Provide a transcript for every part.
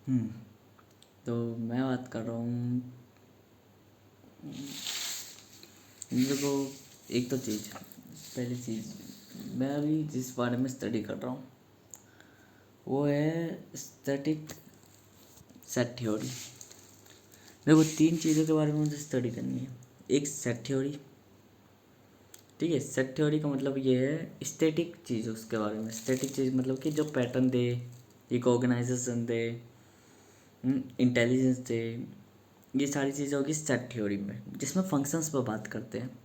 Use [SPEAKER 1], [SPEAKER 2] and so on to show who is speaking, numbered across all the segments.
[SPEAKER 1] हम्म तो मैं बात कर रहा हूँ। देखो, एक तो चीज़, पहली चीज़, मैं अभी जिस बारे में स्टडी कर रहा हूँ वो है स्टैटिक सेट थ्योरी। देखो, तीन चीज़ों के बारे में मुझे स्टडी करनी है। एक सेट थ्योरी, ठीक है। सेट थ्योरी का मतलब ये है स्टैटिक चीज़, उसके बारे में। स्टैटिक चीज़ मतलब कि जो पैटर्न दे, रिकॉग्नाइजेशन दे, इंटेलिजेंस दे, ये सारी चीज़ें होगी सेट थ्योरी में, जिसमें फंक्शंस पर बात करते हैं।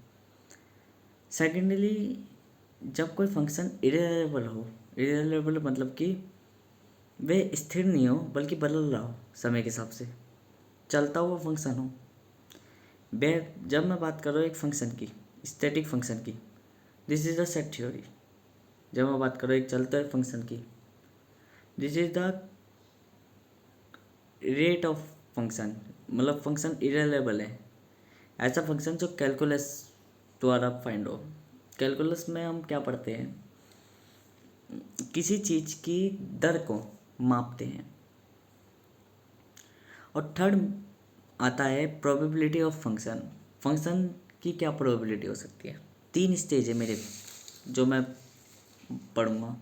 [SPEAKER 1] सेकेंडली, जब कोई फंक्शन इरेलेबल हो, इरेलेबल मतलब कि वे स्थिर नहीं हो बल्कि बदल रहा हो समय के हिसाब से, चलता हुआ फंक्शन हो। वे जब मैं बात कर रहा हूँ एक फंक्शन की, स्टैटिक फंक्शन की, this is the set theory. जब मैं बात कर रहा हूँ एक चलते हुए फंक्शन की, this is the rate of function, मतलब फंक्शन इरेलेबल है। ऐसा फंक्शन जो कैलकुलस द्वारा फाइंड हो। कैलकुलस में हम क्या पढ़ते हैं, किसी चीज़ की दर को मापते हैं। और थर्ड आता है प्रोबेबिलिटी ऑफ फंक्शन। फंक्शन की क्या प्रोबेबिलिटी हो सकती है। तीन स्टेज है मेरे जो मैं पढ़ूंगा।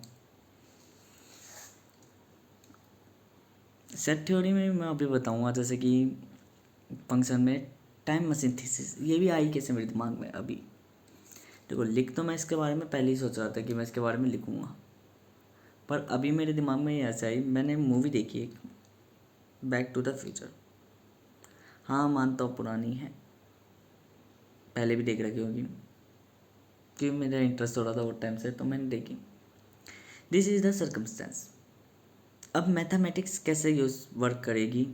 [SPEAKER 1] सेट थ्योरी में मैं अभी बताऊंगा, जैसे कि फंक्शन में टाइम मशीन थीसिस, ये भी आई कैसे मेरे दिमाग में अभी। देखो, लिख तो मैं इसके बारे में पहले ही सोच रहा था कि मैं इसके बारे में लिखूंगा, पर अभी मेरे दिमाग में ये ऐसा आई, मैंने मूवी देखी एक, बैक टू द फ्यूचर। हाँ, मानता हूँ पुरानी है, पहले भी देख रखी होगी, क्योंकि मेरा इंटरेस्ट हो रहा था वो टाइम से, तो मैंने देखी। This is the circumstance. अब मैथमेटिक्स कैसे यूज़ वर्क करेगी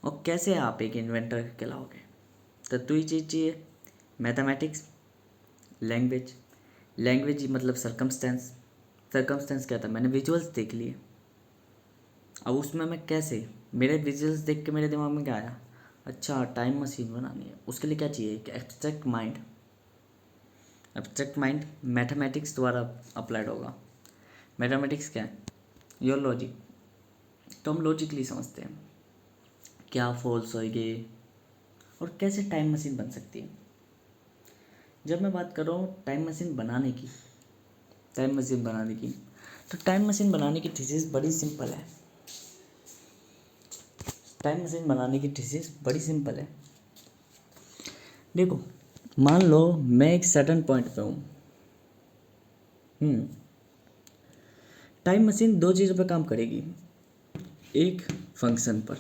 [SPEAKER 1] और कैसे आप एक इन्वेंटर कहलाओगे, तो दो ही चीज़ चाहिए, मैथमेटिक्स, लैंग्वेज। लैंग्वेज मतलब सर्कमस्टेंस। सर्कमस्टेंस क्या था, मैंने विजुअल्स देख लिए। अब उसमें मैं कैसे, मेरे विजुअल्स देख के मेरे दिमाग में क्या आया, अच्छा टाइम मशीन बनानी है, उसके लिए क्या चाहिए, एक abstract mind. Abstract mind mathematics द्वारा अप्लाइड होगा। मैथमेटिक्स क्या है, योर लॉजिक। तो हम लॉजिकली समझते हैं क्या फॉल्स होएगी और कैसे टाइम मशीन बन सकती है। जब मैं बात कर रहा हूँ टाइम मशीन बनाने की, टाइम मशीन बनाने की, तो टाइम मशीन बनाने की थीसिस बड़ी सिंपल है। टाइम मशीन बनाने की थीसिस बड़ी सिंपल है। देखो, मान लो मैं एक सर्टेन पॉइंट पे हूँ। टाइम मशीन दो चीज़ों पर काम करेगी। एक फंक्शन पर,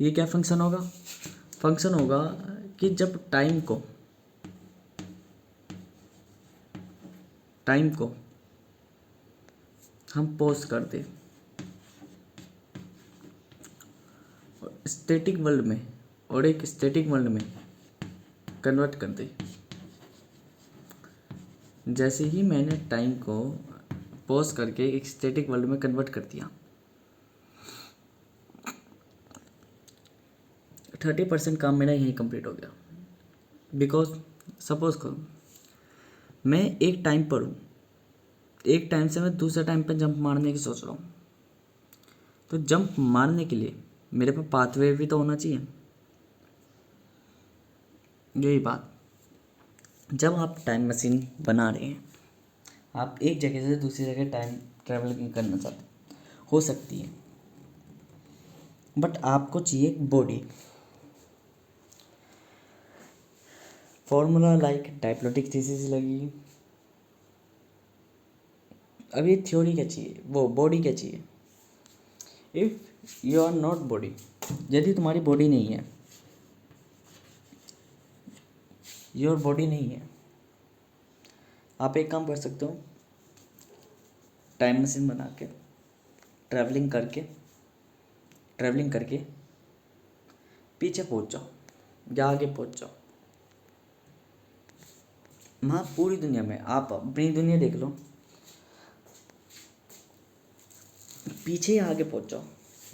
[SPEAKER 1] ये क्या फंक्शन होगा, फंक्शन होगा कि जब टाइम को हम पॉज कर दें स्टैटिक वर्ल्ड में और एक स्टैटिक वर्ल्ड में कन्वर्ट कर दें। जैसे ही मैंने टाइम को पॉज करके एक स्टैटिक वर्ल्ड में कन्वर्ट कर दिया, 30% काम मेरा यहीं कंप्लीट हो गया। बिकॉज सपोज करो मैं एक टाइम पर हूँ, एक टाइम से मैं दूसरे टाइम पर जंप मारने की सोच रहा हूँ, तो जंप मारने के लिए मेरे पास पाथवे भी तो होना चाहिए। यही बात, जब आप टाइम मशीन बना रहे हैं, आप एक जगह से दूसरी जगह टाइम ट्रैवल करना चाहते हैं, हो सकती है, बट आपको चाहिए एक बॉडी। फॉर्मूला लाइक डायप्लोटिक थीसिस लगी। अब ये थ्योरी क्या चाहिए, वो बॉडी क्या चाहिए। If you are not body, यदि तुम्हारी बॉडी नहीं है, योर बॉडी नहीं है, आप एक काम कर सकते हो, टाइम मशीन बना के ट्रैवलिंग करके पीछे पहुंच जाओ या आगे पहुंच जाओ। वहाँ पूरी दुनिया में आप अपनी दुनिया देख लो, पीछे या आगे पहुंच जाओ।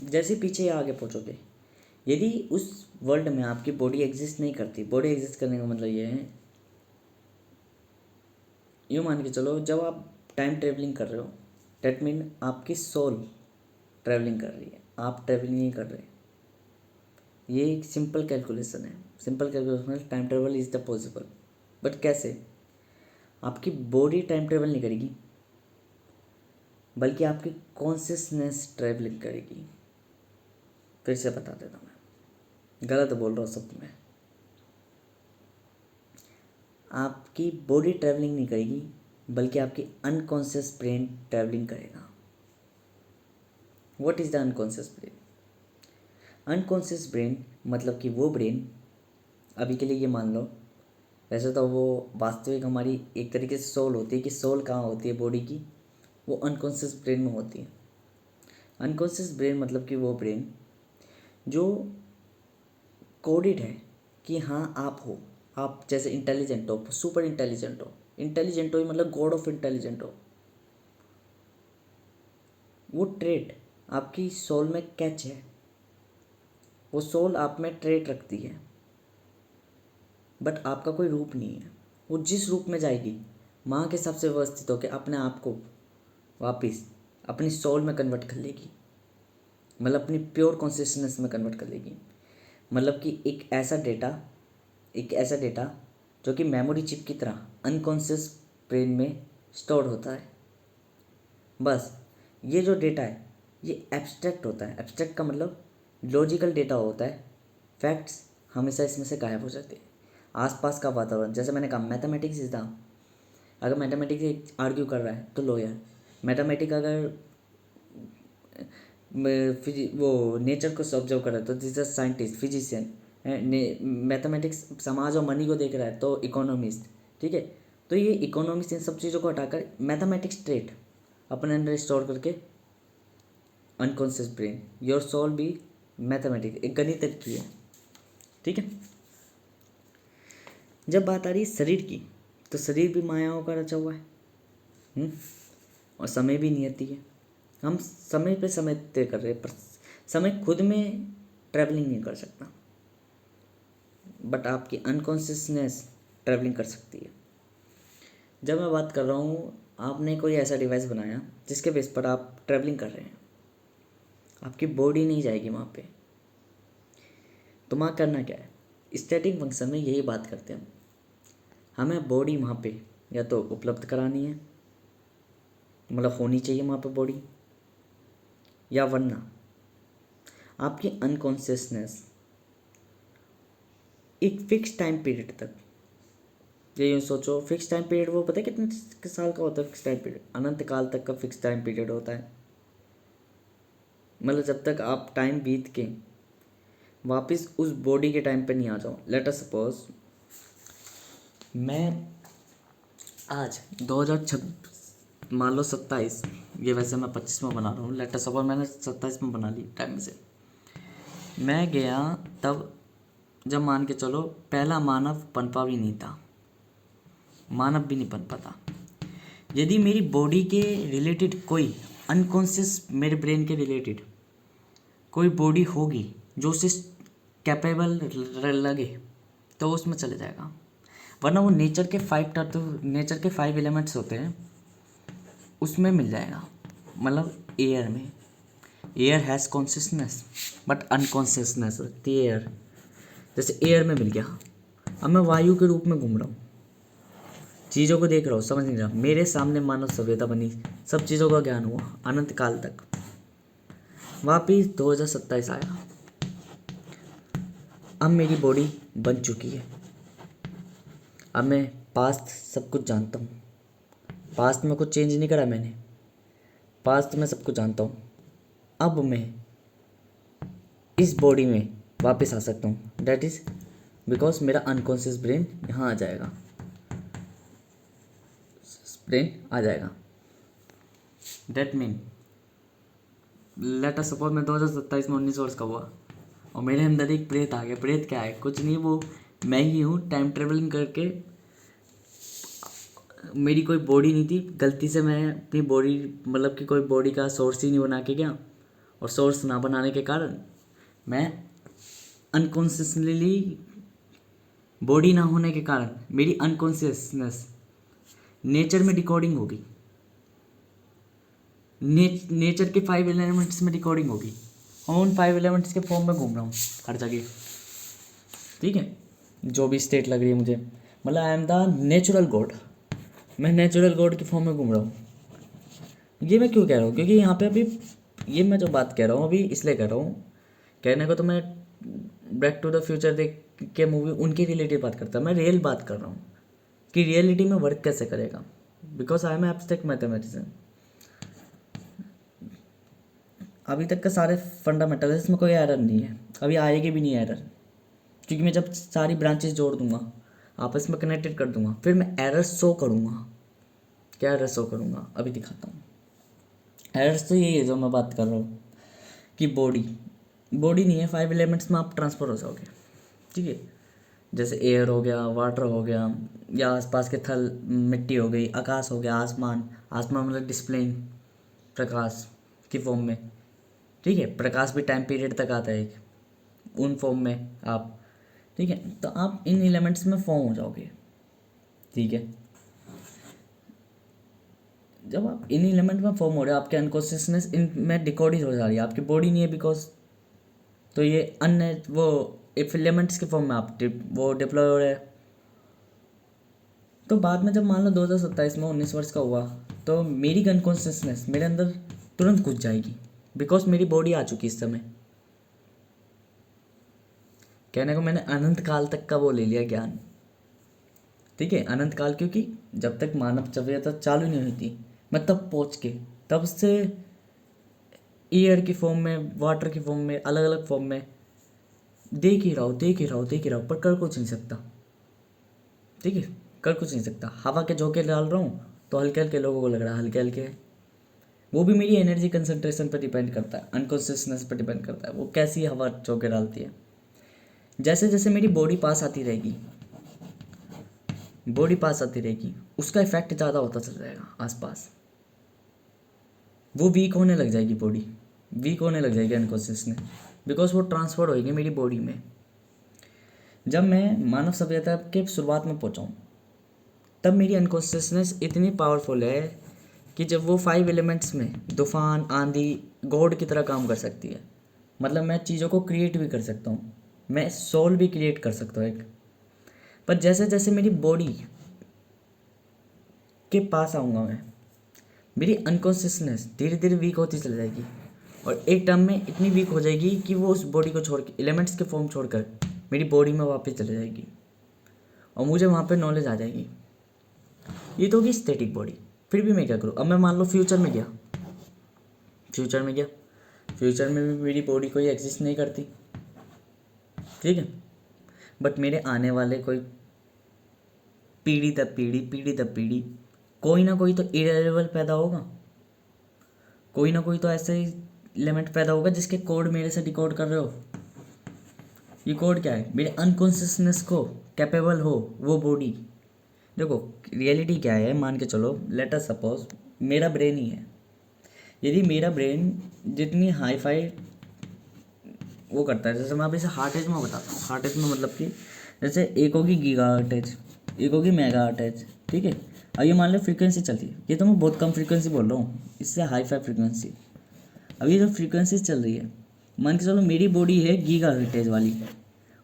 [SPEAKER 1] जैसे पीछे या आगे पहुंचोगे, यदि उस वर्ल्ड में आपकी बॉडी एग्जिस्ट नहीं करती, बॉडी एग्जिस्ट करने का मतलब ये है, यूँ मान के चलो जब आप टाइम ट्रेवलिंग कर रहे हो, डेट मीन आपकी सोल ट्रैवलिंग कर रही है, आप ट्रैवलिंग नहीं कर रहे। ये एक सिंपल कैलकुलेशन है, simple calculation, time travel is the possible. But कैसे? आपकी बॉडी टाइम ट्रेवल नहीं करेगी, बल्कि आपकी कॉन्शियसनेस ट्रैवलिंग करेगी। फिर से बता देता हूँ, मैं गलत बोल रहा हूँ सब में। आपकी बॉडी ट्रैवलिंग नहीं करेगी, बल्कि आपकी अनकॉन्शियस ब्रेन ट्रैवलिंग करेगा। What is the unconscious brain? Unconscious brain मतलब कि वो ब्रेन, अभी के लिए ये मान लो, वैसे तो वो वास्तविक हमारी एक तरीके से सोल होती है, कि सोल कहाँ होती है बॉडी की, वो अनकॉन्शियस ब्रेन में होती है। अनकॉन्शियस ब्रेन मतलब कि वो ब्रेन जो कोडेड है कि हाँ आप हो, आप जैसे इंटेलिजेंट हो, सुपर इंटेलिजेंट हो, इंटेलिजेंट हो मतलब गॉड ऑफ इंटेलिजेंट हो। वो ट्रेट आपकी सोल में कैच है, वो सोल आप में ट्रेट रखती है, बट आपका कोई रूप नहीं है। वो जिस रूप में जाएगी, माँ के हिसाब से व्यवस्थित होकर अपने आप को वापस अपनी सोल में कन्वर्ट कर लेगी, मतलब अपनी प्योर कॉन्शियसनेस में कन्वर्ट कर लेगी। मतलब कि एक ऐसा डेटा जो कि मेमोरी चिप की तरह अनकॉन्शियस ब्रेन में स्टोर होता है। बस ये जो डेटा है ये एब्स्ट्रैक्ट होता है। एब्स्ट्रैक्ट का मतलब लॉजिकल डेटा होता है, फैक्ट्स हमेशा इसमें से गायब हो जाते हैं। आसपास का वातावरण, जैसे मैंने कहा मैथमेटिक्स इज द, अगर मैथमेटिक्स आर्ग्यू कर रहा है तो लॉयर, मैथमेटिक अगर वो नेचर को ऑब्जर्व कर रहा है तो this is scientist, physician. Mathematics समाज और मनी को देख रहा है तो इकोनॉमिस्ट। ठीक है, तो ये इकोनॉमिक्स इन सब चीज़ों को हटाकर मैथमेटिक्स ट्रेट अपने अंदर स्टोर करके अनकॉन्शियस ब्रेन, योर सोल भी मैथमेटिक्स, एक गणित की है। ठीक है, जब बात आ रही है शरीर की, तो शरीर भी मायाओं का रचा हुआ है, और समय भी नियति है। हम समय पे समय तय कर रहे हैं, पर समय खुद में ट्रैवलिंग नहीं कर सकता, बट आपकी अनकॉन्शियसनेस ट्रैवलिंग कर सकती है। जब मैं बात कर रहा हूँ, आपने कोई ऐसा डिवाइस बनाया जिसके बेस पर आप ट्रैवलिंग कर रहे हैं, आपकी बॉडी नहीं जाएगी वहाँ पे, तो वहाँ करना क्या है? स्टैटिक फंक्शन में यही बात करते हैं, हमें बॉडी वहाँ पे या तो उपलब्ध करानी है, मतलब होनी चाहिए वहाँ पे बॉडी, या वरना आपकी अनकॉन्शियसनेस एक फिक्स टाइम पीरियड तक, ये यूँ सोचो फिक्स टाइम पीरियड, वो पता है कितने साल का होता है फिक्स टाइम पीरियड? अनंत काल तक का फिक्स टाइम पीरियड होता है। मतलब जब तक आप टाइम बीत के वापस उस बॉडी के टाइम पे नहीं आ जाओ। लेट अस सपोज मैं आज 2026 मान लो 27, ये वैसे मैं 25 में बना रहा हूँ, लेट अस सपोज मैंने 27 में बना ली टाइम से। मैं गया तब जब मान के चलो पहला मानव पनपा भी नहीं था, मानव भी नहीं पनपा था। यदि मेरी बॉडी के रिलेटेड कोई अनकॉन्शियस, मेरे ब्रेन के रिलेटेड कोई बॉडी होगी जो उसे कैपेबल लगे, तो उसमें चले जाएगा। वरना वो नेचर के 5 तत्व, नेचर के 5 एलिमेंट्स होते हैं, उसमें मिल जाएगा। मतलब एयर में, air has consciousness but unconsciousness रखती है एयर। जैसे एयर में मिल गया, अब मैं वायु के रूप में घूम रहा हूँ, चीज़ों को देख रहा हूँ, समझ नहीं रहा, मेरे सामने मानव सभ्यता बनी, सब चीज़ों का ज्ञान हुआ अनंत काल तक। वापिस 2027 आया, अब मेरी बॉडी बन चुकी है, अब मैं पास्ट सब कुछ जानता हूँ। पास्ट में कुछ चेंज नहीं करा मैंने, पास्ट में सब कुछ जानता हूँ। अब मैं इस बॉडी में वापस आ सकता हूँ, डैट इज़ बिकॉज मेरा अनकॉन्शियस ब्रेन यहाँ आ जाएगा, that mean let us suppose मैं 2027 में 19 वर्ष का हुआ और मेरे अंदर एक प्रेत आ गया। प्रेत क्या है? कुछ नहीं, वो मैं ही हूँ। टाइम ट्रेवलिंग करके मेरी कोई बॉडी नहीं थी, गलती से मैं अपनी बॉडी, मतलब कि कोई बॉडी का सोर्स ही नहीं बना के गया, और सोर्स ना बनाने के कारण मैं अनकॉन्शियसली, बॉडी ना होने के कारण मेरी अनकॉन्शियसनेस नेचर में डिकोडिंग होगी। नेचर के 5 एलिमेंट्स में रिकॉर्डिंग होगी और उन 5 एलिमेंट्स के फॉर्म में घूम रहा हूँ हर जगह, ठीक है, जो भी स्टेट लग रही है मुझे, मतलब I am the natural God, मैं नेचुरल गॉड के फॉर्म में घूम रहा हूँ। ये मैं क्यों कह रहा हूँ, क्योंकि यहाँ पे अभी ये मैं जो बात कह रहा हूँ अभी इसलिए कह रहा हूँ, कहने को तो मैं बैक टू द फ्यूचर देख के मूवी उनकी रिलेटिव बात करता है, मैं रियल बात कर रहा हूँ कि रियलिटी में वर्क कैसे करेगा, because I am abstract mathematician. अभी तक का सारे फंडामेंटल है, इसमें कोई एरर नहीं है, अभी आएगी भी नहीं एरर, क्योंकि मैं जब सारी ब्रांचेस जोड़ दूंगा आपस में कनेक्टेड कर दूंगा फिर मैं एरर शो करूँगा। क्या एरर शो करूँगा अभी दिखाता हूँ। एरर्स तो यही है जो मैं बात कर रहा हूँ कि बॉडी नहीं है, 5 एलिमेंट्स में आप ट्रांसफ़र हो जाओगे, ठीक है, जैसे एयर हो गया, वाटर हो गया, या आसपास के थल, मिट्टी हो गई, आकाश हो गया, आसमान, आसमान मतलब डिस्प्लेइंग प्रकाश की फॉर्म में, ठीक है, प्रकाश भी टाइम पीरियड तक आता है एक, उन फॉर्म में आप, ठीक है, तो आप इन एलिमेंट्स में फॉर्म हो जाओगे, ठीक है। जब आप इन एलिमेंट में फॉर्म हो रहे हो आपके अनकॉन्शियसनेस इन में डिकोड हो जा रही है, आपकी बॉडी नहीं है बिकॉज, तो ये अन्य वो एलिमेंट्स के फॉर्म में आप वो डिप्लॉय हो रहे हैं। तो बाद में जब मान लो 2027 में 19 वर्ष का हुआ तो मेरी अनकॉन्शियसनेस मेरे अंदर तुरंत घुस जाएगी, बिकॉज मेरी बॉडी आ चुकी इस समय। कहने को मैंने अनंत काल तक का वो ले लिया ज्ञान, ठीक है, अनंत काल, क्योंकि जब तक मानव सभ्यता चालू नहीं हुई थी मैं तब पहुँच के तब से एयर की फॉर्म में, वाटर की फॉर्म में, अलग अलग फॉर्म में देख ही रहा हूँ, देख ही रहा हूँ, देख ही रहा हूँ, पर कर कुछ नहीं सकता, ठीक है, कर कुछ नहीं सकता। हवा के झोंके डाल रहा हूँ तो हल्के हल्के लोगों को लग रहा है हल्के हल्के, वो भी मेरी एनर्जी कंसंट्रेशन पर डिपेंड करता है, अनकॉन्शियसनेस पर डिपेंड करता है वो कैसी हवा झोंके डालती है। जैसे जैसे मेरी बॉडी पास आती रहेगी, बॉडी पास आती रहेगी उसका इफेक्ट ज़्यादा होता चल जाएगा आसपास, वो वीक होने लग जाएगी, बॉडी वीक होने लग जाएगी अनकॉन्शियसनेस, बिकॉज वो ट्रांसफर होएगी मेरी बॉडी में। जब मैं मानव सभ्यता के शुरुआत में पहुँचाऊँ तब मेरी अनकॉन्शियसनेस इतनी पावरफुल है कि जब वो 5 एलिमेंट्स में तूफान, आंधी, गॉड की तरह काम कर सकती है, मतलब मैं चीज़ों को क्रिएट भी कर सकता हूँ, मैं सोल भी क्रिएट कर सकता हूँ एक। पर जैसे जैसे मेरी बॉडी के पास आऊँगा मैं, मेरी अनकॉन्शियसनेस धीरे धीरे वीक होती चली जाएगी और एक टर्म में इतनी वीक हो जाएगी कि वो उस बॉडी को छोड़ के, एलिमेंट्स के फॉर्म छोड़कर मेरी बॉडी में वापस चली जाएगी और मुझे वहाँ पे नॉलेज आ जाएगी। ये तो होगी स्टैटिक बॉडी। फिर भी मैं क्या करूँ, अब मैं मान लो फ्यूचर में गया, फ्यूचर में भी मेरी बॉडी कोई एग्जिस्ट नहीं करती, ठीक है, बट मेरे आने वाले कोई पीढ़ी दर पीढ़ी कोई ना कोई तो इरेलेबल पैदा होगा, कोई ना कोई तो ऐसा ही एलिमेंट पैदा होगा जिसके कोड मेरे से डिकोड कर रहे हो। ये कोड क्या है, मेरे अनकॉन्शियसनेस को कैपेबल हो वो बॉडी। देखो रियलिटी क्या है, मान के चलो, लेट अस सपोज मेरा ब्रेन ही है, यदि मेरा ब्रेन जितनी हाई फाई वो करता है, जैसे मैं अभी से हार्टेज में बताता हूँ, हार्टेज में मतलब कि जैसे एक होगी गीगा हर्टेज, एक होगी मेगा हर्टेज, ठीक है। अब ये मान लो फ्रीक्वेंसी चलती है, ये तो मैं बहुत कम फ्रीक्वेंसी बोल रहा हूँ, इससे हाई फाई फ्रीक्वेंसी। अब ये जो फ्रीक्वेंसी चल रही है, मान के चलो मेरी बॉडी है गीगा हर्टेज वाली,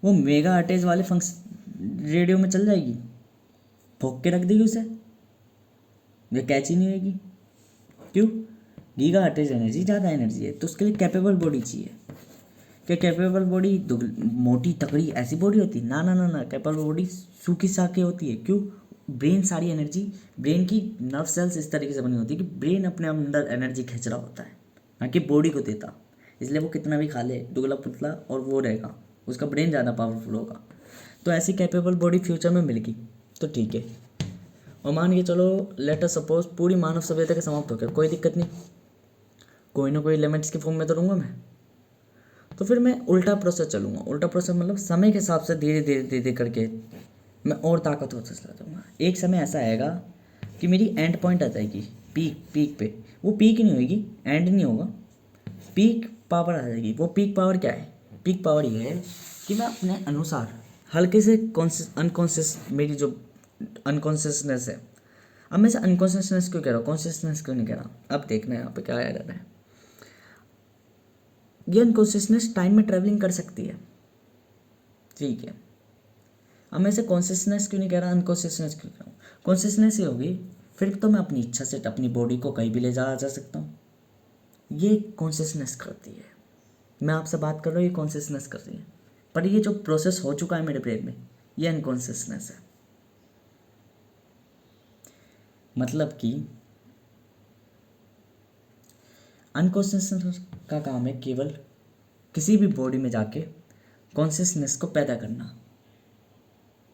[SPEAKER 1] वो मेगा हर्टेज वाले फंक्शन रेडियो में चल जाएगी, भोग के रख देगी उसे, ये कैच ही नहीं होगी। क्यों, गीगा हर्टेज एनर्जी ज़्यादा एनर्जी है, तो उसके लिए कैपेबल बॉडी चाहिए। क्या कैपेबल बॉडी मोटी तगड़ी ऐसी बॉडी होती है? ना ना ना ना, कैपेबल बॉडी सूखी साखी होती है। क्यों, ब्रेन सारी एनर्जी, ब्रेन की नर्व सेल्स इस तरीके से बनी होती है कि ब्रेन अपने अंदर एनर्जी खींच रहा होता है, ना कि बॉडी को देता। इसलिए वो कितना भी खा ले, दुबला पुतला और वो रहेगा, उसका ब्रेन ज़्यादा पावरफुल होगा। तो ऐसी कैपेबल बॉडी फ्यूचर में मिलेगी तो ठीक है। और मान के चलो लेट अस सपोज पूरी मानव सभ्यता के समाप्त हो गया, कोई दिक्कत नहीं, कोई ना कोई एलिमेंट्स की फॉर्म में तो रहूँगा मैं। तो फिर मैं उल्टा प्रोसेस चलूँगा, उल्टा प्रोसेस मतलब समय के हिसाब से धीरे धीरे धीरे करके मैं और ताकतवर चला जाऊँगा। एक समय ऐसा आएगा कि मेरी एंड पॉइंट आ जाएगी, पीक पे। वो पीक नहीं होगी, एंड नहीं होगा, पीक पावर आ जाएगी। वो पीक पावर क्या है, पीक पावर ये है कि मैं अपने अनुसार हल्के से अनकॉन्शियस, मेरी जो अनकॉन्शियसनेस है अब मैं से अनकॉन्शियसनेस क्यों कह रहा हूँ, कॉन्शियसनेस क्यों नहीं कह रहा, अब देखना है यहाँ पे क्या एरर है। ये अनकॉन्शियसनेस टाइम में ट्रैवलिंग कर सकती है, ठीक है। अब मैं इसे कॉन्शियसनेस क्यों नहीं कह रहा, अनकॉन्शियसनेस क्यों कह रहा हूँ, कॉन्शियसनेस ही होगी फिर तो मैं अपनी इच्छा से अपनी बॉडी को कहीं भी ले जा सकता हूँ, ये कॉन्शियसनेस करती है। मैं आपसे बात कर रहा हूँ, ये कॉन्शियसनेस कर रही है, पर ये जो प्रोसेस हो चुका है मेरे ब्रेन में, ये अनकॉन्शियसनेस है। मतलब कि अनकॉन्शियसनेस का काम है केवल किसी भी बॉडी में जाके कॉन्शियसनेस को पैदा करना,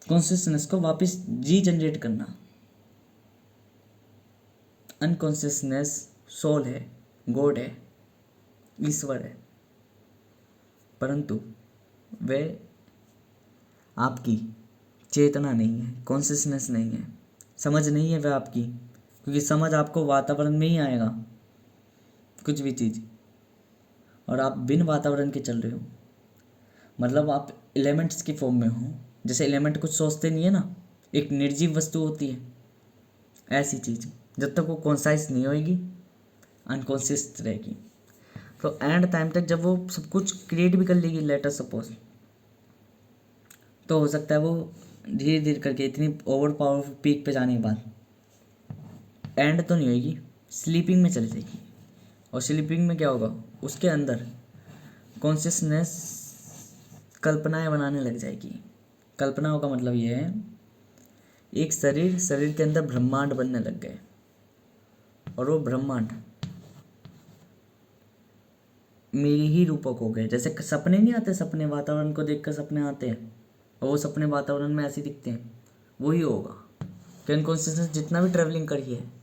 [SPEAKER 1] कॉन्शियसनेस को वापस रीजनरेट करना। अनकॉन्शियसनेस सोल है, गॉड है, ईश्वर है, परंतु वह आपकी चेतना नहीं है, कॉन्शियसनेस नहीं है, समझ नहीं है वह आपकी, क्योंकि समझ आपको वातावरण में ही आएगा कुछ भी चीज़, और आप बिन वातावरण के चल रहे हो। मतलब आप एलिमेंट्स की फॉर्म में हो, जैसे एलिमेंट कुछ सोचते नहीं है ना, एक निर्जीव वस्तु होती है, ऐसी चीज़ जब तक वो कॉन्साइस नहीं होएगी अनकॉन्शियस रहेगी। तो एंड टाइम तक जब वो सब कुछ क्रिएट भी कर लेगी, लेटर सपोज, तो हो सकता है वो धीरे धीरे करके इतनी ओवर पावरफुल पीक पे जाने के बाद एंड तो नहीं होगी, स्लीपिंग में चली जाएगी। और स्लीपिंग में क्या होगा, उसके अंदर कॉन्शियसनेस कल्पनाएं बनाने लग जाएगी। कल्पनाओं का मतलब ये है एक शरीर के अंदर ब्रह्मांड बनने लग गए, और वो ब्रह्मांड मेरे ही रूपक हो गए। जैसे सपने नहीं आते, सपने वातावरण को देखकर सपने आते हैं, और वो सपने वातावरण में ऐसे दिखते हैं, वही होगा कि अनकॉन्शियसनेस जितना भी ट्रैवलिंग करी है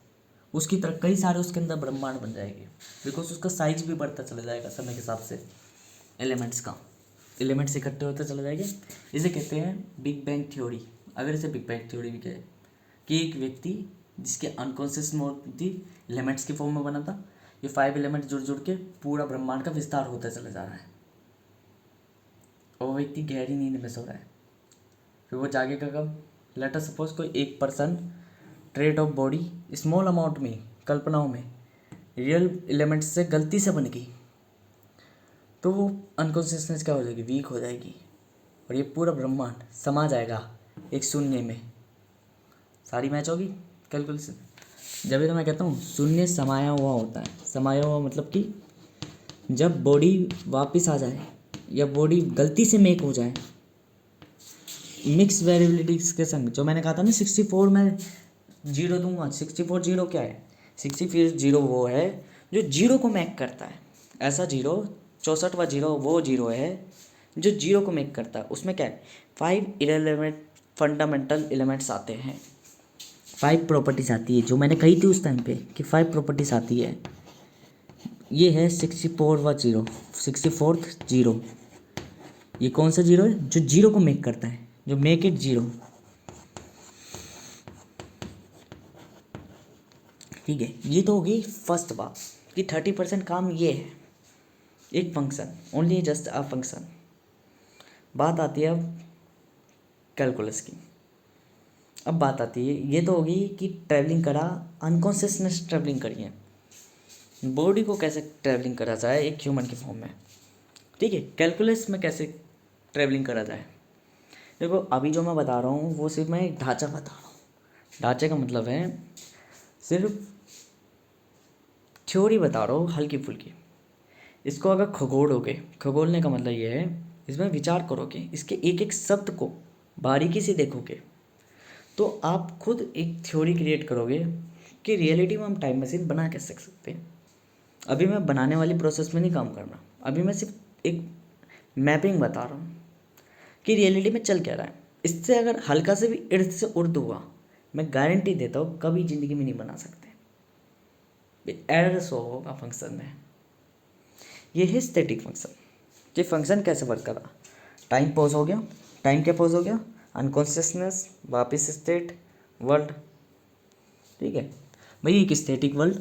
[SPEAKER 1] उसकी तरह कई सारे उसके अंदर ब्रह्मांड बन जाएंगे, बिकॉज उसका साइज भी बढ़ता चला जाएगा समय के हिसाब से, एलिमेंट्स इकट्ठे होते चले जाएंगे। इसे कहते हैं बिग बैंग थ्योरी। अगर इसे बिग बैंग थ्योरी भी कहे कि एक व्यक्ति जिसके अनकॉन्शियस थी एलिमेंट्स की फॉर्म में बना था, ये 5 एलिमेंट जुड़ जुड़ के पूरा ब्रह्मांड का विस्तार होता चला जा रहा है, और वो व्यक्ति गहरी नींद में सो रहा है। फिर वो जागेगा कब, लेट अस सपोज कोई एक person trait of body small amount में कल्पनाओं में रियल एलिमेंट्स से गलती से बन गई, तो वो अनकॉन्शियसनेस क्या हो जाएगी, वीक हो जाएगी, और ये पूरा ब्रह्मांड समा जाएगा एक शून्य में। सारी मैच होगी कैलकुलेशन। जब भी तो मैं कहता हूँ शून्य समाया हुआ होता है। समाया हुआ मतलब कि जब बॉडी वापस आ जाए या बॉडी गलती से मेक हो जाए मिक्स वेरिएबिलिटीज के संग, जो मैंने कहा था ना 64 में जीरो दूंगा, 64 जीरो क्या है, 64 जीरो वो है जो जीरो को मेक करता है। ऐसा जीरो 64वां जीरो वो जीरो है जो जीरो को मेक करता है। उसमें क्या है, 5 इररिलेवेंट फंडामेंटल एलिमेंट्स आते हैं, 5 प्रॉपर्टीज आती है, जो मैंने कही थी उस टाइम पे कि 5 प्रॉपर्टीज आती है। ये है 64वां जीरो, 64th जीरो। ये कौन सा जीरो है, जो जीरो को मेक करता है, जो मेक इट जीरो, ठीक है। ये तो होगी फर्स्ट बात कि 30% काम ये है, एक function, only just a function. बात आती है अब कैलकुलस की। अब बात आती है, ये तो होगी कि ट्रैवलिंग करा, अनकॉन्शियसनेस ट्रैवलिंग करी है, बॉडी को कैसे ट्रैवलिंग करा जाए एक ह्यूमन की फॉर्म में, ठीक है। कैलकुलस में कैसे ट्रैवलिंग करा जाए, देखो अभी जो मैं बता रहा हूँ वो सिर्फ मैं एक ढांचा बता रहा हूँ। ढांचे का मतलब है सिर्फ थ्योरी बता रहा हूँ हल्की फुल्की। इसको अगर खगोलोगे, खगोलने का मतलब ये है इसमें विचार करोगे, इसके एक एक शब्द को बारीकी से देखोगे, तो आप खुद एक थ्योरी क्रिएट करोगे कि रियलिटी में हम टाइम मशीन बना कैसे सकते हैं। अभी मैं बनाने वाली प्रोसेस में नहीं काम कर रहा, अभी मैं सिर्फ एक मैपिंग बता रहा हूँ कि रियलिटी में चल क्या रहा है। इससे अगर हल्का से भी इर्द से उर्द हुआ, मैं गारंटी देता हूँ कभी ज़िंदगी में नहीं बना सकते। एरर शो होगा फंक्शन में। ये है स्टैटिक फंक्शन। ये फंक्शन कैसे वर्क कर रहा, टाइम पॉज हो गया, टाइम क्या पॉज हो गया, अनकॉन्शियसनेस वापस स्टेट वर्ल्ड, ठीक है भाई। एक स्टैटिक वर्ल्ड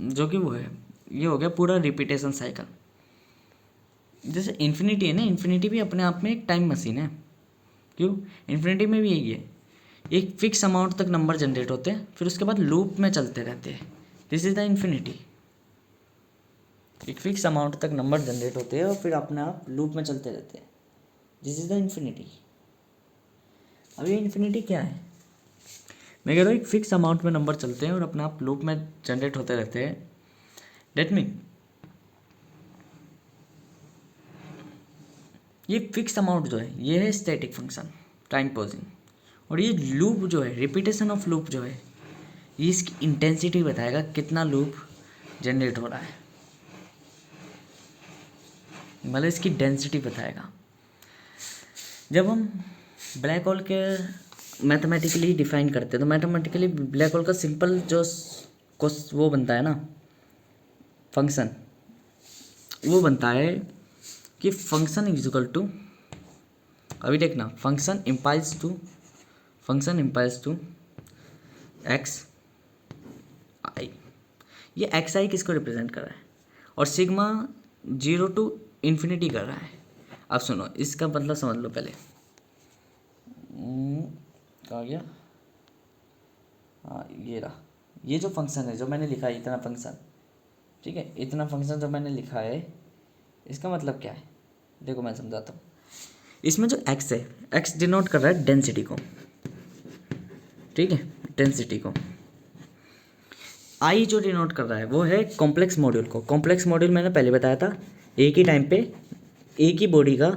[SPEAKER 1] जो कि वो है, ये हो गया पूरा रिपीटेशन साइकिल। जैसे इन्फिनिटी है ना, इन्फिनिटी भी अपने आप में एक टाइम मशीन है। क्यों, इन्फिनिटी में भी यही है एक फिक्स अमाउंट तक नंबर जनरेट होते हैं, फिर उसके बाद लूप में चलते रहते हैं। This is the infinity. एक फिक्स अमाउंट तक नंबर जनरेट होते हैं और फिर अपने आप लूप में चलते रहते हैं। This is the infinity. अब ये इन्फिनिटी क्या है? मैं कह रहा हूँ एक फिक्स अमाउंट में नंबर चलते हैं और अपने आप लूप में जनरेट होते रहते हैं। डेट मीन ये फिक्स अमाउंट जो है ये है स्टैटिक फंक्शन, टाइम पॉजिंग। और ये लूप जो है, रिपीटेशन ऑफ लूप जो है, ये इसकी इंटेंसिटी बताएगा कितना लूप जनरेट हो रहा है, मतलब इसकी डेंसिटी बताएगा। जब हम ब्लैक होल के मैथमेटिकली डिफाइन करते हैं तो मैथमेटिकली ब्लैक होल का सिंपल जो वो बनता है ना फंक्शन, वो बनता है कि फंक्शन इज इक्वल टू, अभी देखना, फंक्शन इम्पाइज टू एक्स आई। ये एक्स आई किसको रिप्रेजेंट कर रहा है और सिग्मा 0 to इन्फिनिटी कर रहा है। अब सुनो, इसका मतलब समझ लो पहले। कहाँ गया? हाँ ये रहा। ये जो फंक्शन है जो मैंने लिखा है, इतना फंक्शन, ठीक है, इतना फंक्शन जो मैंने लिखा है, इसका मतलब क्या है? देखो मैं समझाता हूँ। इसमें जो एक्स है, एक्स डिनोट कर रहा है डेंसिटी को, ठीक है, डेंसिटी को। आई जो डिनोट कर रहा है वो है कॉम्प्लेक्स मॉड्यूल को। कॉम्प्लेक्स मॉड्यूल मैंने पहले बताया था, एक ही टाइम पे एक ही बॉडी का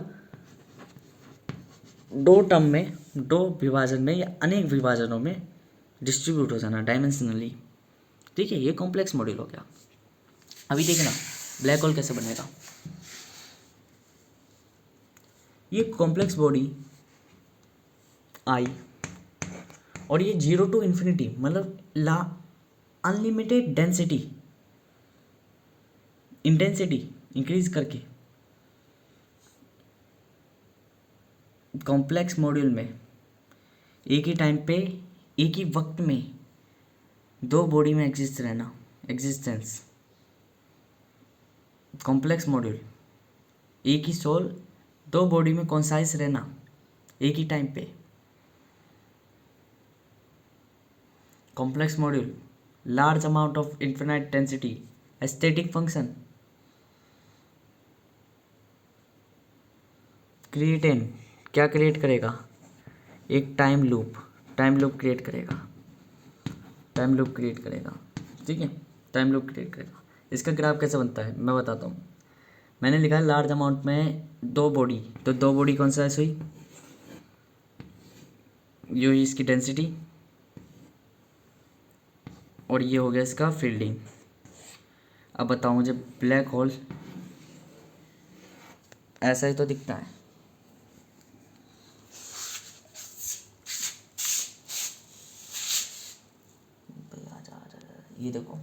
[SPEAKER 1] दो टर्म में, दो विभाजन में या अनेक विभाजनों में डिस्ट्रीब्यूट हो जाना डायमेंशनली, ठीक है, ये कॉम्प्लेक्स मॉड्यूल हो गया। अभी देखना ब्लैक होल कैसे बनेगा। ये कॉम्प्लेक्स बॉडी आई और ये 0 to इन्फिनिटी, मतलब ला अनलिमिटेड डेंसिटी, इंटेंसिटी इंक्रीज करके कॉम्प्लेक्स मॉड्यूल में एक ही टाइम पे एक ही वक्त में दो बॉडी में एग्जिस्ट रहना, एग्जिस्टेंस। कॉम्प्लेक्स मॉड्यूल, एक ही सोल दो बॉडी में कॉन्साइज रहना एक ही टाइम पे। Complex module, large amount of infinite density, aesthetic function, create an, क्या क्रिएट करेगा? एक टाइम लूप क्रिएट करेगा, ठीक है, टाइम लूप क्रिएट करेगा। इसका ग्राफ कैसे बनता है मैं बताता हूँ। मैंने लिखा है लार्ज अमाउंट में दो बॉडी, तो दो बॉडी कौन सा हुई, ये हुई इसकी डेंसिटी और ये हो गया इसका फील्डिंग। अब बताओ मुझे, ब्लैक होल ऐसा ही तो दिखता है, ये देखो,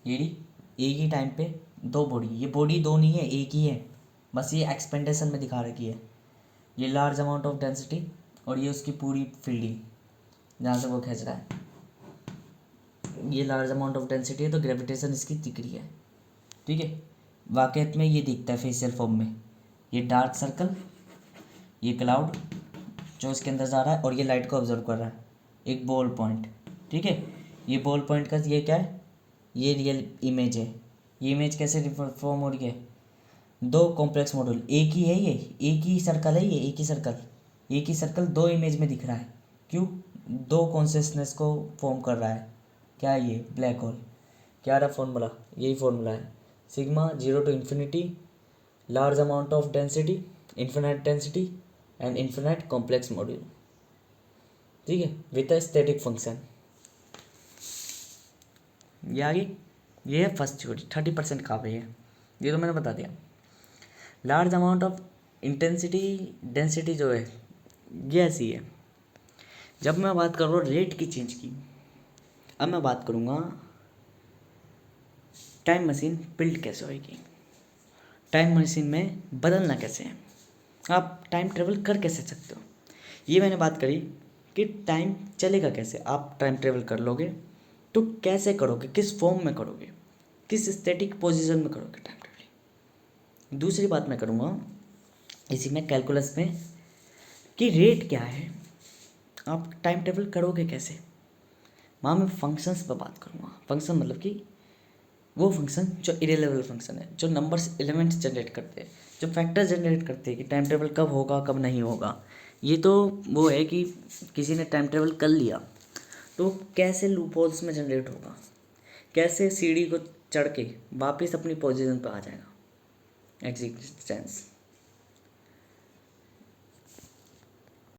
[SPEAKER 1] ये एक ही टाइम पे दो बॉडी, ये बॉडी दो नहीं है एक ही है, बस ये एक्सपेंडेशन में दिखा रखी है। ये लार्ज अमाउंट ऑफ डेंसिटी और ये उसकी पूरी फील्डिंग जहाँ से वो खींच रहा है, ये लार्ज अमाउंट ऑफ डेंसिटी है तो ग्रेविटेशन इसकी दिख रही है, ठीक है। वाकईत में ये दिखता है फेशियल फॉर्म में, ये डार्क सर्कल, ये क्लाउड जो इसके अंदर जा रहा है और ये लाइट को ऑब्जर्व कर रहा है, एक बॉल पॉइंट, ठीक है। ये बॉल पॉइंट का ये क्या है, ये रियल इमेज है। ये इमेज कैसे फॉर्म हो रही है, दो कॉम्प्लेक्स मॉड्यूल, एक ही है, ये एक ही सर्कल है, ये एक ही सर्कल दो इमेज में दिख रहा है। क्यों? दो कॉन्शियसनेस को फॉर्म कर रहा है। क्या है ये? Black hole. क्या रहा फॉर्मूला? यही फॉर्मूला है, sigma 0 to infinity, large amount of density, infinite density and infinite complex module, ठीक है, विद अ स्टैटिक फंक्शन। ये आ गई, ये है फर्स्ट थ्योरी। 30% कहाँ पे है ये तो मैंने बता दिया। Large amount of intensity density जो है ये ऐसी है। जब मैं बात कर रहा हूँ रेट की चेंज की, अब मैं बात करूँगा टाइम मशीन बिल्ड कैसे होएगी, टाइम मशीन में बदलना कैसे है, आप टाइम ट्रेवल कर कैसे सकते हो। ये मैंने बात करी कि टाइम चलेगा कैसे, आप टाइम ट्रेवल कर लोगे तो कैसे करोगे, किस फॉर्म में करोगे, किस स्टैटिक पोजीशन में करोगे टाइम ट्रेवलिंग। दूसरी बात मैं करूँगा इसी में कैलकुलस में कि रेट क्या है, आप टाइम टेबल करोगे कैसे? वहाँ मैं फंक्शंस पर बात करूँगा। फंक्शन मतलब कि वो फंक्शन जो इरेलेबल फंक्शन है, जो नंबर्स एलिमेंट्स जनरेट करते हैं, जो फैक्टर जनरेट करते हैं कि टाइम टेबल कब होगा कब नहीं होगा। ये तो वो है कि किसी ने टाइम टेबल कर लिया तो कैसे लूपहोल्स में जनरेट होगा, कैसे सीढ़ी को चढ़ के वापस अपनी पोजीशन पर आ जाएगा, एग्जिस्टेंस।